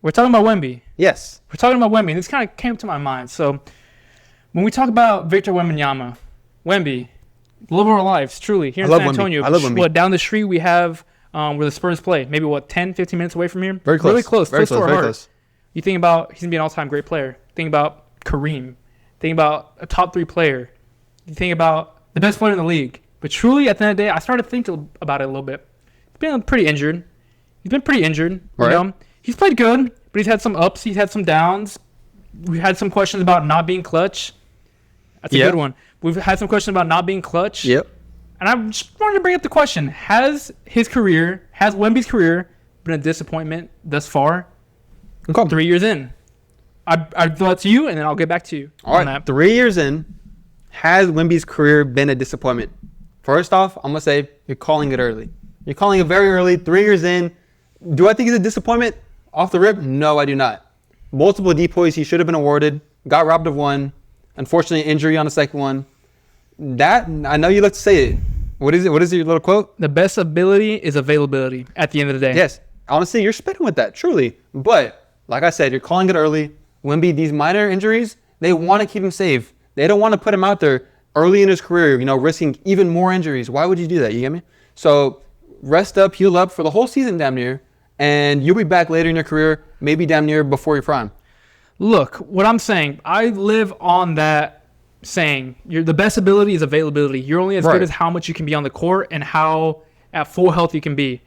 We're talking about Wemby. Yes. We're talking about Wemby. And this kind of came to my mind. So when we talk about Victor Wembanyama, Wemby, the love of our lives, truly, here in San Antonio. I love Wemby. What, down the street we have where the Spurs play. Maybe, 10, 15 minutes away from here? Very close. Really close. Very close to our very heart. close. You think about, he's going to be an all-time great player. Think about Kareem. Think about a top 3 player. You think about the best player in the league. But truly, at the end of the day, I started thinking about it a little bit. He's been pretty injured. Right. You know? He's played good, but he's had some ups. He's had some downs. We had some questions about not being clutch. That's a good one. We've had some questions about not being clutch. Yep. And I just wanted to bring up the question. Has Wemby's career been a disappointment thus far? Okay. 3 years in. I'd throw it to you, and then I'll get back to you. All right. That. 3 years in, has Wemby's career been a disappointment? First off, I'm going to say you're calling it early. You're calling it very early, 3 years in. Do I think he's a disappointment off the rip? No, I do not. Multiple depoys he should have been awarded. Got robbed of one. Unfortunately, injury on the second one. That, I know you like to say it. What is it? What is your little quote? The best ability is availability at the end of the day. Yes. Honestly, you're spitting with that, truly. But, like I said, you're calling it early. Wemby, these minor injuries, they want to keep him safe. They don't want to put him out there early in his career, risking even more injuries. Why would you do that? You get me? So, rest up, heal up for the whole season damn near, and you'll be back later in your career, maybe damn near before your prime. Look, what I'm saying, I live on that saying, the best ability is availability. You're only as good as how much you can be on the court and how at full health you can be.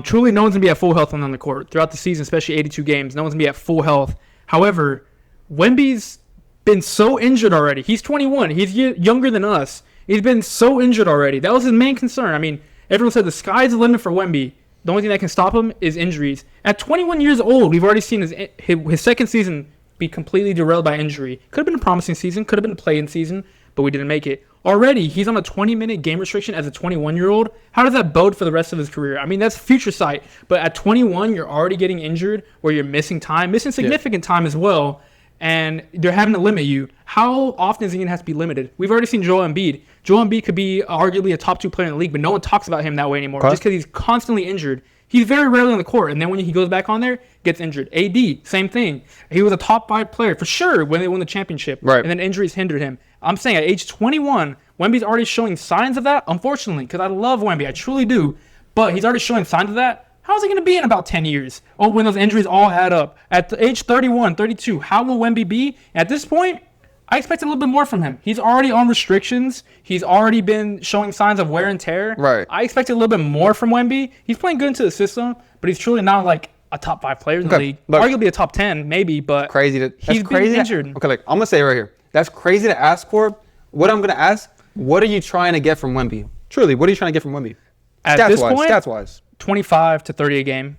Truly, no one's going to be at full health on the court. Throughout the season, especially 82 games, no one's going to be at full health. However, Wemby's been so injured already. He's 21. He's younger than us. He's been so injured already. That was his main concern. I mean, everyone said the sky's the limit for Wemby. The only thing that can stop him is injuries. At 21 years old, we've already seen his second season be completely derailed by injury. Could have been a promising season, could have been a play-in season, but we didn't make it. Already, he's on a 20-minute game restriction as a 21-year-old. How does that bode for the rest of his career? I mean, that's future sight. But at 21, you're already getting injured where you're missing significant time as well, and they're having to limit you. How often is he going to have to be limited? We've already seen Joel Embiid. Joel Embiid could be arguably a top 2 player in the league, but no one talks about him that way anymore just because he's constantly injured. He's very rarely on the court, and then when he goes back on there, gets injured. AD, same thing. He was a top 5 player for sure when they won the championship, and then injuries hindered him. I'm saying at age 21, Wemby's already showing signs of that, unfortunately, because I love Wemby. I truly do. But he's already showing signs of that. How's he going to be in about 10 years? Oh, when those injuries all add up. At the age 31, 32, how will Wemby be? At this point, I expect a little bit more from him. He's already on restrictions. He's already been showing signs of wear and tear. Right. I expect a little bit more from Wemby. He's playing good into the system, but he's truly not like a top 5 player in the league. Look, arguably a top 10, maybe, but he's been injured. Okay, look, I'm going to say it right here. That's crazy to ask for. What I'm going to ask, what are you trying to get from Wemby? Truly, what are you trying to get from Wemby? At this point, stats-wise. 25 to 30 a game.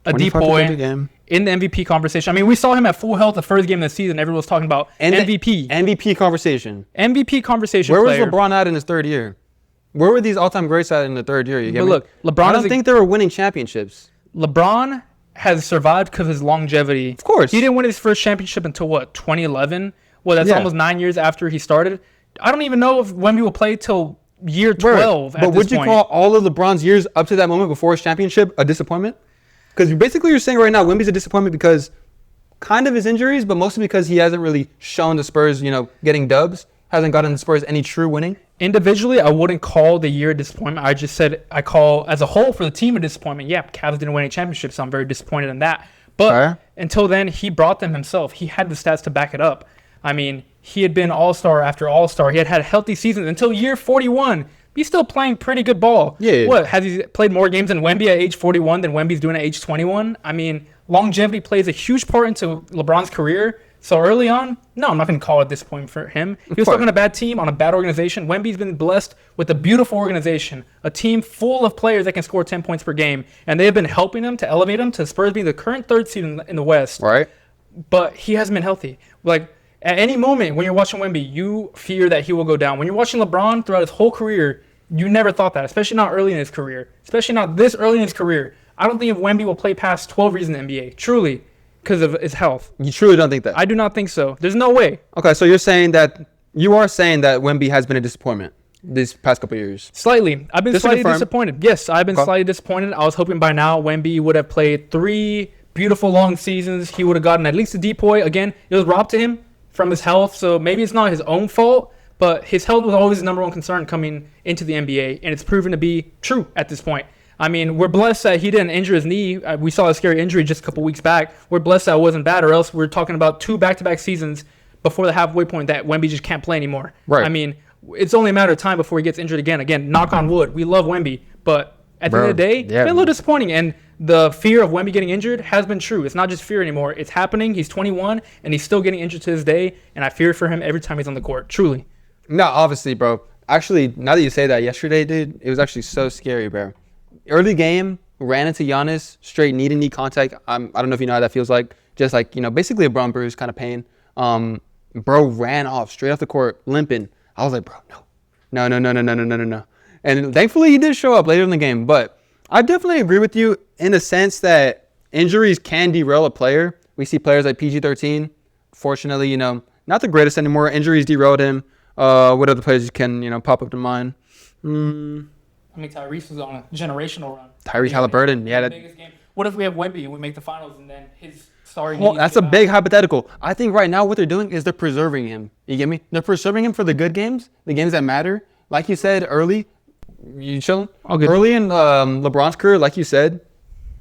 A depoy in the MVP conversation. I mean, we saw him at full health the first game of the season. Everyone was talking about MVP. MVP conversation. MVP conversation. Where player. was LeBron at in his third year? Where were these all-time greats at in the third year? You get but me? Look, LeBron. I don't think they were winning championships. LeBron has survived because of his longevity. Of course. He didn't win his first championship until, 2011? Well, that's almost 9 years after he started. I don't even know if Wemby will play till year 12 But would you call all of LeBron's years up to that moment before his championship a disappointment? Because basically you're saying right now Wemby's a disappointment because kind of his injuries, but mostly because he hasn't really shown the Spurs, getting dubs. Hasn't gotten the Spurs any true winning. Individually, I wouldn't call the year a disappointment. I just said I call, as a whole, for the team a disappointment. Yeah, Cavs didn't win any championships, so I'm very disappointed in that. But until then, he brought them himself. He had the stats to back it up. I mean, he had been all-star after all-star. He had healthy seasons until year 41. He's still playing pretty good ball. Yeah. What, has he played more games than Wemby at age 41 than Wemby's doing at age 21? I mean, longevity plays a huge part into LeBron's career. So early on, no, I'm not going to call it a disappointment for him. He was stuck on a bad team, on a bad organization. Wemby's been blessed with a beautiful organization, a team full of players that can score 10 points per game. And they have been helping him to elevate him to Spurs being the current third seed in the West. Right. But he hasn't been healthy. Like, at any moment when you're watching Wemby, you fear that he will go down. When you're watching LeBron throughout his whole career, you never thought that, especially not early in his career. Especially not this early in his career. I don't think if Wemby will play past 12 years in the NBA. Truly. Because of his health. You truly don't think that? I do not think so. There's no way. Okay, so you are saying that Wemby has been a disappointment these past couple of years? Slightly. I've been slightly disappointed. Yes, I've been slightly disappointed. I was hoping by now Wemby would have played 3 beautiful long seasons. He would have gotten at least a depoy. Again, it was robbed to him from his health, so maybe it's not his own fault, but his health was always his number one concern coming into the NBA, and it's proven to be true at this point. I mean, we're blessed that he didn't injure his knee. We saw a scary injury just a couple weeks back. We're blessed that it wasn't bad, or else we're talking about 2 back-to-back seasons before the halfway point that Wemby just can't play anymore. Right. I mean, it's only a matter of time before he gets injured again. Again, knock on wood. We love Wemby, but at the end of the day, it's been a little disappointing, and the fear of Wemby getting injured has been true. It's not just fear anymore. It's happening. He's 21, and he's still getting injured to this day, and I fear for him every time he's on the court, truly. No, obviously, bro. Actually, now that you say that, yesterday, dude, it was actually so scary, bro. Early game, ran into Giannis, straight knee-to-knee contact. I don't know if you know how that feels like. Just like, basically a brown bruise kind of pain. Bro ran off, straight off the court, limping. I was like, bro, no. And thankfully, he did show up later in the game, but I definitely agree with you in the sense that injuries can derail a player. We see players like PG-13. Fortunately, not the greatest anymore. Injuries derailed him. What other players can, pop up to mind? I mean, Tyrese was on a generational run. Tyrese Halliburton. Yeah. Biggest game. What if we have Wemby and we make the finals and then his sorry Well, that's a big hypothetical. I think right now what they're doing is they're preserving him. You get me? They're preserving him for the good games, the games that matter. Like you said, early. You chilling? All good. Early in LeBron's career, like you said,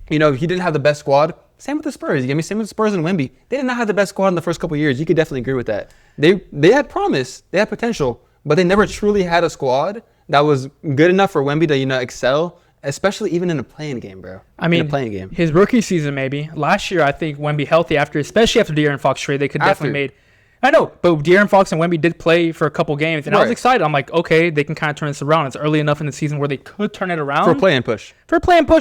he didn't have the best squad. Same with the Spurs. You get me? Same with the Spurs and Wemby. They did not have the best squad in the first couple of years. You could definitely agree with that. They had promise. They had potential. But they never truly had a squad that was good enough for Wemby to, excel, especially even in a playing game, bro. I mean, in a playing game. His rookie season maybe. Last year, I think Wemby healthy especially after De'Aaron Fox trade, they could definitely made. I know, but De'Aaron Fox and Wemby did play for a couple games, and I was excited. I'm like, okay, they can kind of turn this around. It's early enough in the season where they could turn it around. For a play and push.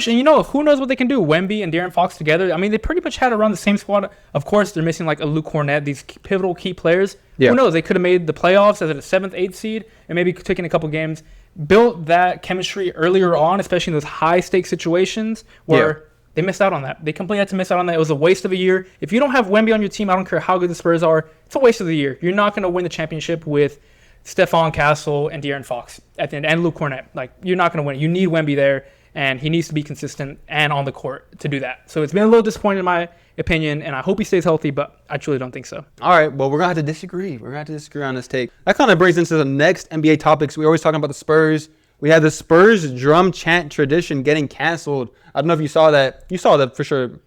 And who knows what they can do? Wemby and De'Aaron Fox together. I mean, they pretty much had around the same squad. Of course, they're missing like a Luke Cornett, these pivotal key players. Yeah. Who knows? They could have made the playoffs as a 7th, 8th seed, and maybe taken a couple games. Built that chemistry earlier on, especially in those high-stakes situations where they missed out on that. They completely had to miss out on that. It was a waste of a year. If you don't have Wemby on your team, I don't care how good the Spurs are, it's a waste of the year. You're not going to win the championship with Stephon Castle and De'Aaron Fox at the end, and Luke Cornett. Like, you're not going to win. You need Wemby there, and he needs to be consistent and on the court to do that. So it's been a little disappointing in my opinion, and I hope he stays healthy, but I truly don't think so. All right, well, we're going to have to disagree. We're going to have to disagree on this take. That kind of brings into the next NBA topics. We're always talking about the Spurs. We had the Spurs drum chant tradition getting canceled. I don't know if you saw that. You saw that for sure.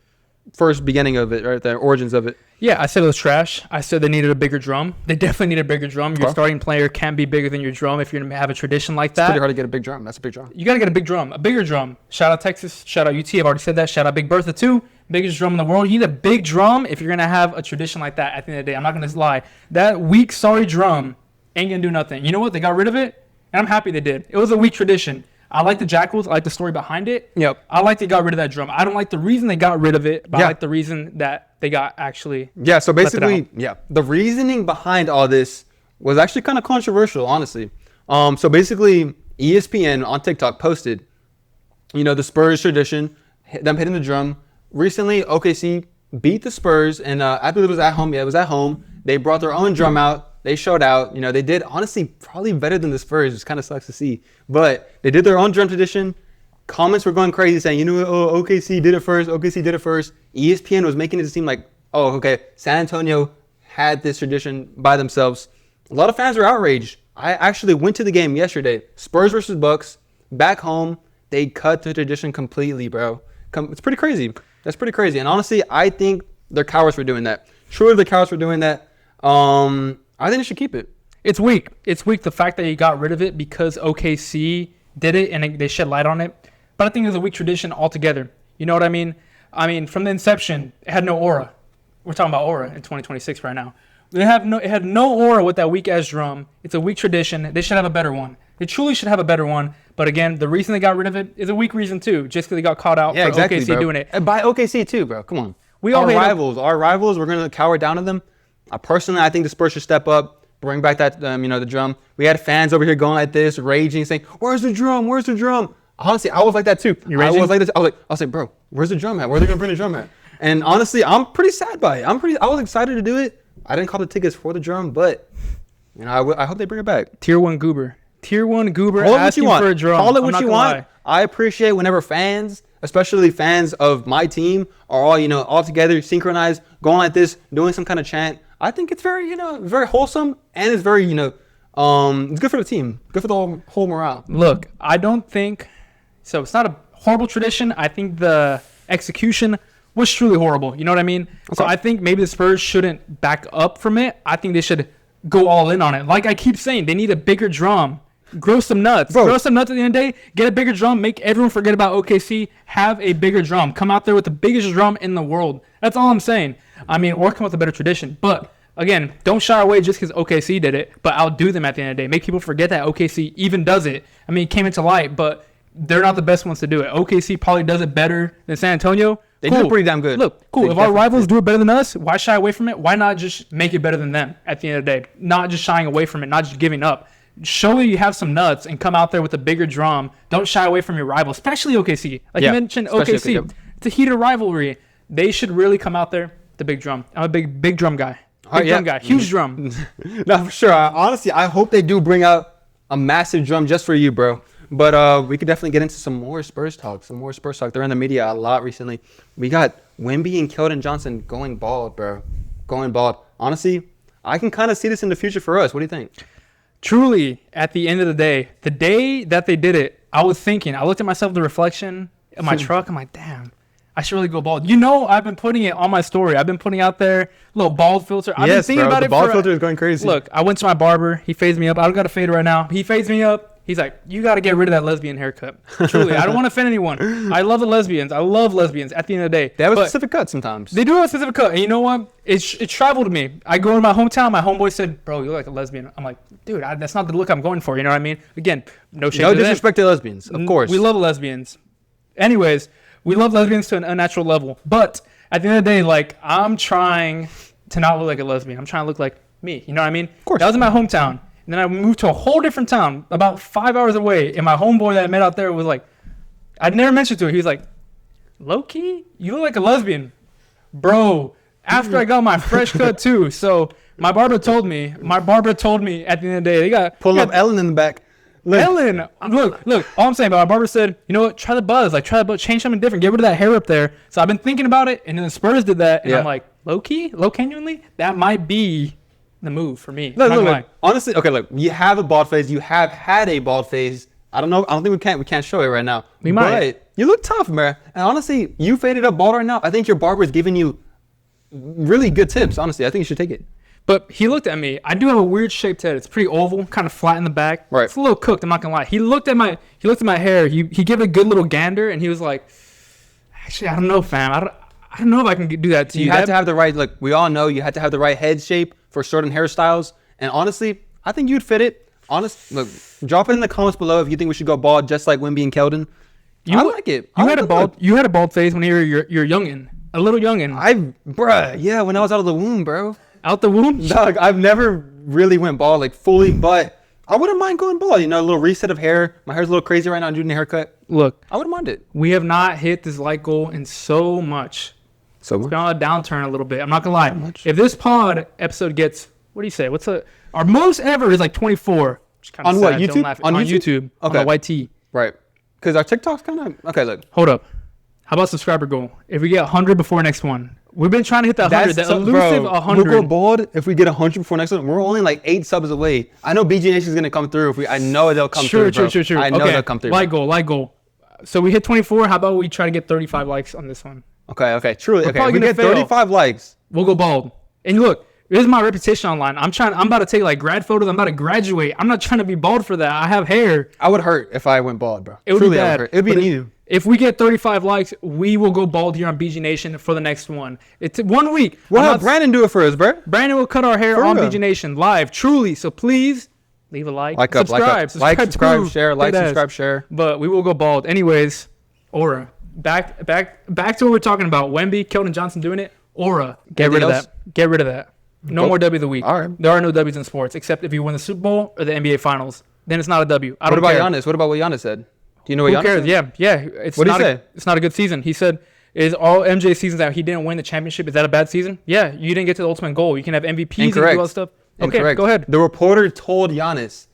First beginning of it, right? The origins of it. Yeah, I said it was trash. I said they needed a bigger drum. They definitely need a bigger drum. Your starting player can't be bigger than your drum if you're going to have a tradition like that. It's pretty hard to get a big drum. That's a big drum. You got to get a big drum, a bigger drum. Shout out Texas. Shout out UT. I've already said that. Shout out Big Bertha too. Biggest drum in the world. You need a big drum if you're going to have a tradition like that at the end of the day. I'm not going to lie. That weak, sorry drum ain't going to do nothing. You know what? They got rid of it, and I'm happy they did. It was a weak tradition. I like the Jackals. I like the story behind it. Yep. I like they got rid of that drum. I don't like the reason they got rid of it, but I like the reason that they got actually. Yeah, so basically, the reasoning behind all this was actually kind of controversial, honestly. So basically, ESPN on TikTok posted, the Spurs tradition, them hitting the drum. Recently, OKC beat the Spurs, and I believe it was at home. Yeah, it was at home. They brought their own drum out. They showed out. They did, honestly, probably better than the Spurs, which kind of sucks to see. But they did their own drum tradition. Comments were going crazy saying, OKC did it first. OKC did it first. ESPN was making it seem like, oh, okay, San Antonio had this tradition by themselves. A lot of fans were outraged. I actually went to the game yesterday. Spurs versus Bucks. Back home, they cut the tradition completely, bro. It's pretty crazy. That's pretty crazy. And honestly, I think they're cowards for doing that. Truly, they're cowards for doing that. I think they should keep it. It's weak. It's weak, the fact that you got rid of it because OKC did it and they shed light on it. But I think it's a weak tradition altogether. You know what I mean? I mean, from the inception, it had no aura. We're talking about aura in 2026 right now. It had no aura with that weak-ass drum. It's a weak tradition. They should have a better one. They truly should have a better one. But again, the reason they got rid of it is a weak reason too, just because they got caught out for OKC bro. doing it. And by OKC too, bro. Come on. Our rivals, we're going to cower down to them. Personally, I think the Spurs should step up, bring back that, the drum. We had fans over here going like this, raging, saying, "Where's the drum? Where's the drum?" Honestly, I was like that too. You raging? I was like this. I was like, bro, where's the drum at? Where are they gonna bring the drum at? And honestly, I'm pretty sad by it. I was excited to do it. I didn't call the tickets for the drum, but I hope they bring it back. Tier 1 goober. Tier 1 goober asking asking for a drum. Call it what you want. I appreciate whenever fans, especially fans of my team, are all, all together, synchronized, going like this, doing some kind of chant. I think it's very, very wholesome, and it's very, it's good for the team, good for the whole morale. Look, I don't think so. It's not a horrible tradition. I think the execution was truly horrible. You know what I mean? Okay. So I think maybe the Spurs shouldn't back up from it. I think they should go all in on it. Like I keep saying, they need a bigger drum. Grow some nuts. Bro. Grow some nuts at the end of the day. Get a bigger drum. Make everyone forget about OKC. Have a bigger drum. Come out there with the biggest drum in the world. That's all I'm saying. I mean, or come up with a better tradition. But again, don't shy away just because OKC did it, but outdo them at the end of the day. Make people forget that OKC even does it. I mean, it came into light, but they're not the best ones to do it. OKC probably does it better than San Antonio. They do it pretty damn good. Look, cool. If our rivals do it better than us, why shy away from it? Why not just make it better than them at the end of the day? Not just shying away from it, not just giving up. Show you have some nuts and come out there with a bigger drum. Don't shy away from your rival, especially OKC. Like you mentioned, OKC. It's a heated rivalry. They should really come out there with the big drum. I'm a big drum guy. Drum guy. Huge drum. No, for sure. Honestly, I hope they do bring out a massive drum just for you, bro. But we could definitely get into some more Spurs talk. They're in the media a lot recently. We got Wemby and Keldon Johnson going bald, bro. Going bald. Honestly, I can kind of see this in the future for us. What do you think? Truly, at the end of the day that they did it, I was thinking, I looked at myself in the reflection in my truck. I'm like, damn, I should really go bald. I've been putting it on my story. I've been putting out there little bald filter. I've been thinking about the bald filter is going crazy. Look, I went to my barber. He fades me up. I don't got a fade right now. He fades me up. He's like, you got to get rid of that lesbian haircut. Truly, I don't want to offend anyone. I love the lesbians. I love lesbians at the end of the day. They have a specific cut sometimes. They do have a specific cut. And you know what? It traveled to me. I go to my hometown. My homeboy said, bro, you look like a lesbian. I'm like, dude, that's not the look I'm going for. You know what I mean? Again, no shade to them. No disrespect to lesbians, of course. We love lesbians. Anyways, we love lesbians to an unnatural level. But at the end of the day, like, I'm trying to not look like a lesbian. I'm trying to look like me. You know what I mean? Of course. That was in my hometown. And then I moved to a whole different town about 5 hours away. And my homeboy that I met out there was like, I'd never mentioned to him. He was like, low-key, you look like a lesbian. Bro, after I got my fresh cut too. So my barber told me at the end of the day, they got... Pull up Ellen in the back. Look. Ellen, look, all I'm saying, but my barber said, you know what, try the buzz. Like, change something different. Get rid of that hair up there. So I've been thinking about it. And then the Spurs did that. And I'm like, low-key, genuinely, that might be... the move for me. Look. Honestly, okay, look, you have a bald face. You have had a bald face. I don't know. I don't think we can't show it right now. We might. But you look tough, man. And honestly, you faded up bald right now. I think your barber is giving you really good tips. Honestly, I think you should take it. But he looked at me. I do have a weird shaped head. It's pretty oval, kind of flat in the back. Right. It's a little cooked. I'm not gonna lie. He looked at my hair. He gave it a good little gander, and he was like, actually, I don't know, fam. I don't know if I can do that to you. You had to have the right, like we all know, you had to have the right head shape for certain hairstyles. And honestly, I think you'd fit it. Look, drop it in the comments below if you think we should go bald just like Wemby and Keldon. I like it. You had a bald face when you were your youngin, a little youngin. When I was out of the womb, bro. Out the womb? Dog, I've never really went bald like fully, but I wouldn't mind going bald. A little reset of hair. My hair's a little crazy right now. I'm doing a haircut. Look, I wouldn't mind it. We have not hit this like goal in so much. It's been on a downturn a little bit. I'm not gonna lie. If this pod episode gets, what do you say? Our most ever is like 24. On what, YouTube? On YouTube. Okay. On the YT. Right. Because our TikTok's kind of... Okay, look. Hold up. How about subscriber goal? If we get 100 before next one. We've been trying to hit that 100. That elusive 100. We'll go bald if we get 100 before next one. We're only like 8 subs away. I know BG Nation's going to come through. I know they'll come through, bro. Sure. I know they'll come through. Like goal. So we hit 24. How about we try to get 35 likes on this one? Okay. Truly. Okay. If we get 35 likes, we'll go bald. And look, this is my reputation online. I'm about to take like grad photos. I'm about to graduate. I'm not trying to be bald for that. I have hair. I would hurt if I went bald, bro. It would be bad. It would be new. If we get 35 likes, we will go bald here on BG Nation for the next one. It's 1 week. We'll have Brandon do it for us, bro. Brandon will cut our hair on BG Nation live, truly. So please leave a like, subscribe, subscribe, share. But we will go bald. Anyways, Aura. Back to what we're talking about. Wemby, Keldon Johnson doing it. Aura. Get rid of that. No more W of the week. All right. There are no W's in sports except if you win the Super Bowl or the NBA Finals. Then it's not a W. What about Giannis? What about what Giannis said? Do you know what Giannis said? Yeah. What did he say? It's not a good season. He said, is all MJ seasons that he didn't win the championship, is that a bad season? Yeah, you didn't get to the ultimate goal. You can have MVPs and do all that stuff. Okay, go ahead. The reporter told Giannis,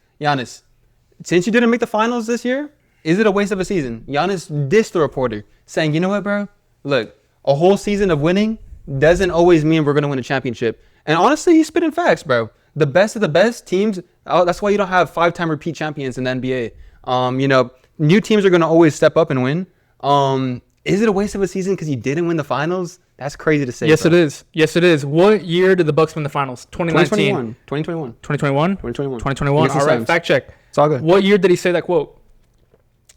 since you didn't make the finals this year, Is it a waste of a season? Giannis dissed the reporter, saying, you know what, bro? Look, a whole season of winning doesn't always mean we're going to win a championship. And honestly, he's spitting facts, bro. The best of the best teams, that's why you don't have 5-time repeat champions in the NBA. You know, new teams are going to always step up and win. Is it a waste of a season because you didn't win the finals? That's crazy to say. Yes, bro. it is. Yes, it is. What year did the Bucks win the finals? 2019. 2021. 2021? 2021. 2021. Against the All right, Suns. fact check. It's all good. What year did he say that quote?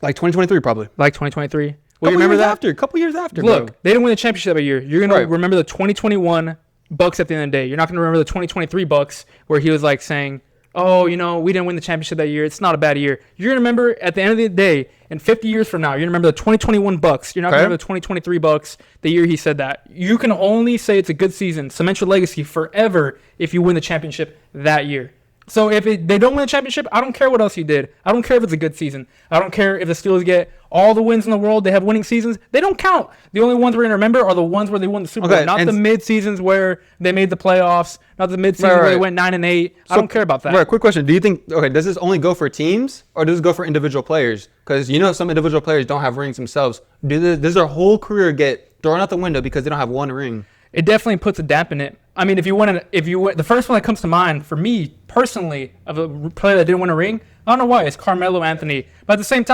Like 2023, probably. Like 2023. Well, you remember that? A couple years after, Look, bro. they didn't win the championship that year. You're going to remember the 2021 Bucks at the end of the day. You're not going to remember the 2023 Bucks where he was like saying, oh, you know, we didn't win the championship that year. It's not a bad year. You're going to remember at the end of the day, and 50 years from now, you're going to remember the 2021 Bucks. You're not going to remember the 2023 Bucks, the year he said that. You can only say it's a good season, cement your legacy forever if you win the championship that year. So if they don't win the championship, I don't care what else you did. I don't care if it's a good season. I don't care if the Steelers get all the wins in the world. They have winning seasons. They don't count. The only ones we're going to remember are the ones where they won the Super Bowl, not the mid-seasons where they made the playoffs, not the mid-seasons where they went 9-8. I don't care about that. Right, quick question. Do you think, does this only go for teams or does this go for individual players? Because, you know, some individual players don't have rings themselves. Does their whole career get thrown out the window because they don't have one ring? It definitely puts a damp in it. I mean, if you win, the first one that comes to mind for me personally of a player that didn't win a ring, I don't know why, it's Carmelo Anthony. But at the same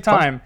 time,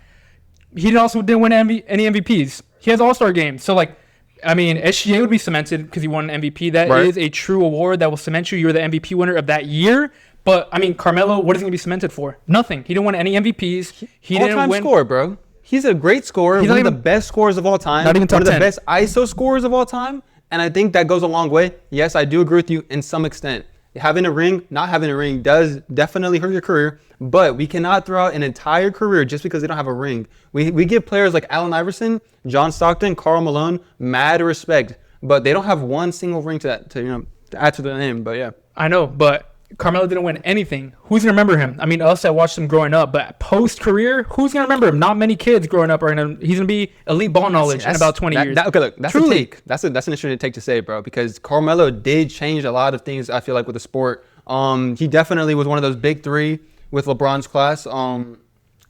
he also didn't win any MVPs. He has All-Star games. So, like, I mean, SGA would be cemented because he won an MVP. That is a true award that will cement you. You're the MVP winner of that year. But, I mean, Carmelo, what is he going to be cemented for? Nothing. He didn't win any MVPs. He didn't win. Scorer, bro. He's a great scorer. He's one of the best scorers of all time. Not even top 10. One of the best ISO scorers of all time. And I think that goes a long way. Yes, I do agree with you in some extent. Having a ring, not having a ring does definitely hurt your career. But we cannot throw out an entire career just because they don't have a ring. We give players like Allen Iverson, John Stockton, Karl Malone mad respect. But they don't have one single ring to add to their name. But yeah. I know, but Carmelo didn't win anything. Who's going to remember him? I mean, us that watched him growing up, but post-career, who's going to remember him? Not many kids growing up are going to – he's going to be elite ball knowledge in about 20 years. Okay, look, that's a take. That's an interesting take to say, bro, because Carmelo did change a lot of things, I feel like, with the sport. He definitely was one of those big three with LeBron's class.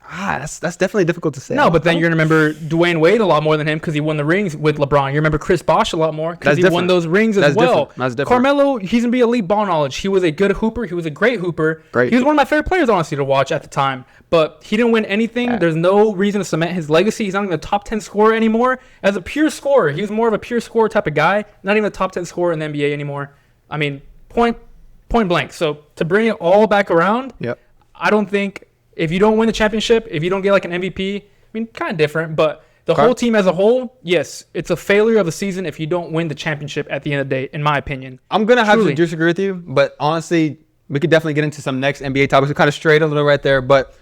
That's definitely difficult to say. No, but then you're going to remember Dwayne Wade a lot more than him because he won the rings with LeBron. You remember Chris Bosh a lot more because he won those rings as well. That's different. Carmelo, he's going to be elite ball knowledge. He was a good hooper. He was a great hooper. He was one of my favorite players, honestly, to watch at the time. But he didn't win anything. Yeah. There's no reason to cement his legacy. He's not even a top 10 scorer anymore. As a pure scorer, he was more of a pure scorer type of guy. Not even a top 10 scorer in the NBA anymore. I mean, point blank. So to bring it all back around, I don't think if you don't win the championship, if you don't get like an MVP, I mean, kind of different, but the whole team as a whole, yes, it's a failure of the season if you don't win the championship at the end of the day, in my opinion. I'm going to have to disagree with you, but honestly, we could definitely get into some next NBA topics. We kind of strayed a little right there, but